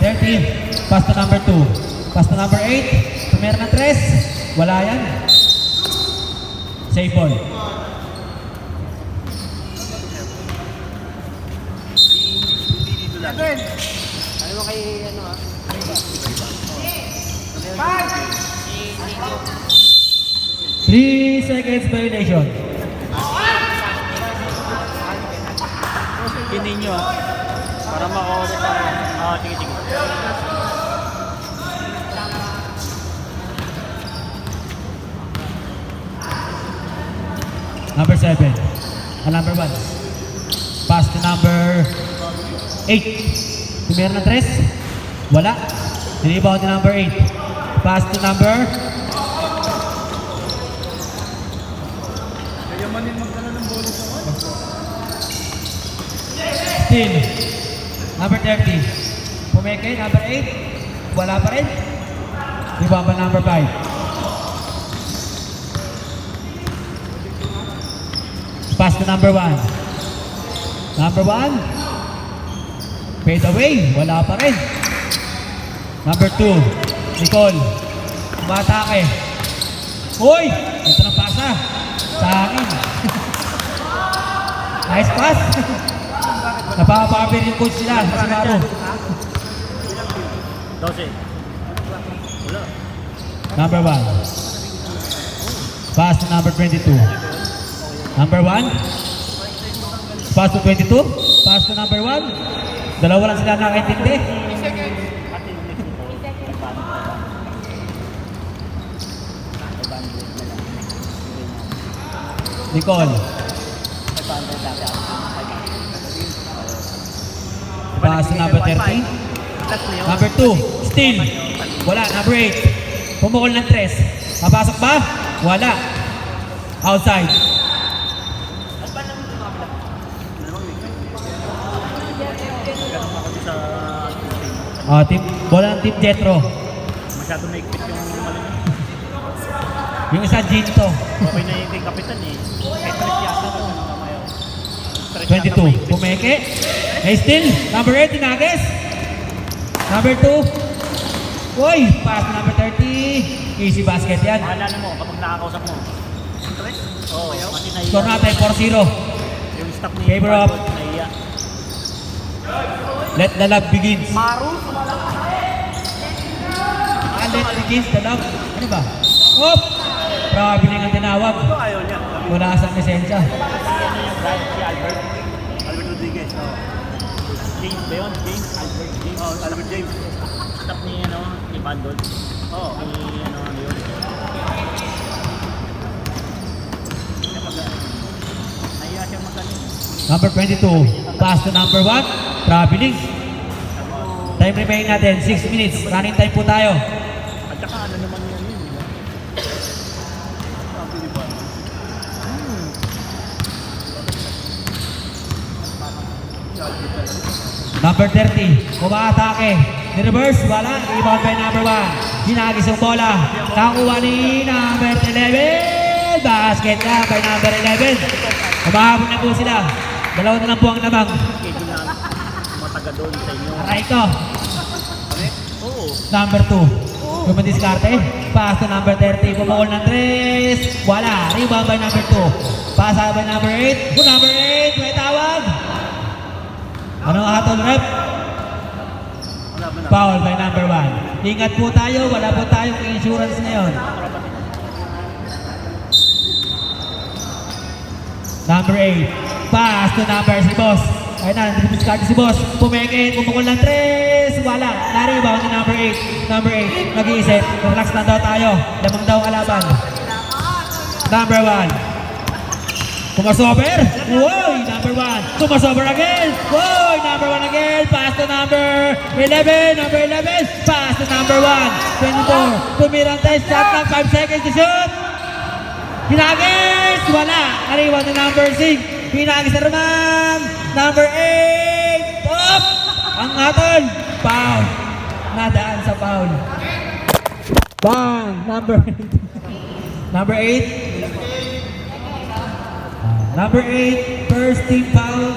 30. Pass to number 2. Pass to number 8. Tumira ng 3. Wala yan. Save ball. Seven. Ano mo kay ano ah? 3 seconds violation. Kinin nyo ah. Para makakulit sa... sige, sige. Number 7. Number 1. Pass to number 8. Tumira ng 3. Wala. Rebound to number 8. Pass to number... Kayamanin magkano ng bola sa one? Still. Number 30. Pumeke, number 8. Wala pa rin. Rebound pa number 5. Pass to number 1. Number 1. Fade away. Wala pa rin. Number 2. Nicole. Umatake. Uy! Ito ng pasa. Sa akin. Nice pass. Napapapir yung coach nila. Kasi Maro. 12. Wala. Number 1. Pass to number 22. Number 1. Pass to 22. Pass to number 1. Dalawa lang sila nakaintindi. Nicole. Pass to number 30. Number 2. Still. Wala. Number 8. Pumukol ng 3. Papasok ba? Wala. Outside. Team, bola ng Team Jetro. Masyado naigpit yung malin. Yung isa Ginto. Okay na yung kay Kapitan eh. Kahit stress yata na mamaya. 22. Pumeke. Hey, still. Number 8, Tinages. Number 2. Uy, pass number 30. Easy basket yan. Maalala mo kapag nakakausap mo. Stress? Oo. Kasi naiya. Score natin 4-0. Yung stop ni Favor up. Naiya. Let the love begins. Maru? Let begins the love. Ano ba? Op! Traveling ang tinawag. Ito ayaw niya. Wala sa mesensya. Si ano yung brand? Si Albert? Albert Rodriguez. James ba yun? James? Albert James? Albert James. Stop ni ano, ni Bandol. Ni ano yun. Naiya siya magaling. Number 22. Pass to number 1. Traveling. Time remaining natin. 6 minutes. Running time po tayo. At saka ano naman yun yun. Sabi ni ba? Number 30. Umaatake. Ni-reverse. Wala. Rebound by number 1. Hinagis yung bola. Nakuha ni number 11. Basket na by number 11. Umahabol na po sila. Dalawa na lang po ang lamang. Schedule na mataga doon sa inyo. Aray ko. Oo. Number 2. Lumadiskarte. Pass to number 30. Pumukol ng 3. Wala. Rebound by number 2. Pass by number 8. Number 8. May tawag. Anong atol rep? Wala ba na? Foul by number 1. Ingat po tayo. Wala po tayong insurance ngayon. Number 8. Pass to number si Boss. Ayun na, nandito si Boss. Pumeke, pumukol ng 3. Wala. Na-rebound ni number 8. Number 8, nag-iisip. Relax na daw tayo. Lamang daw kalaban. Number 1. Kumasover. Uy, number 1. Kumasover again. Uy, number 1 again. Pass to number 11. Number 11. Pass to number 1. 24. Tumirang test. Shot lang. 5 seconds to shoot. Hinagis. Wala. Na-rebound ni number 6. Pinagis na naman. Number 8. Top! Ang atol. Foul. Nadaan sa foul. Bang! Number 8. Number 8. Number 8. First team foul.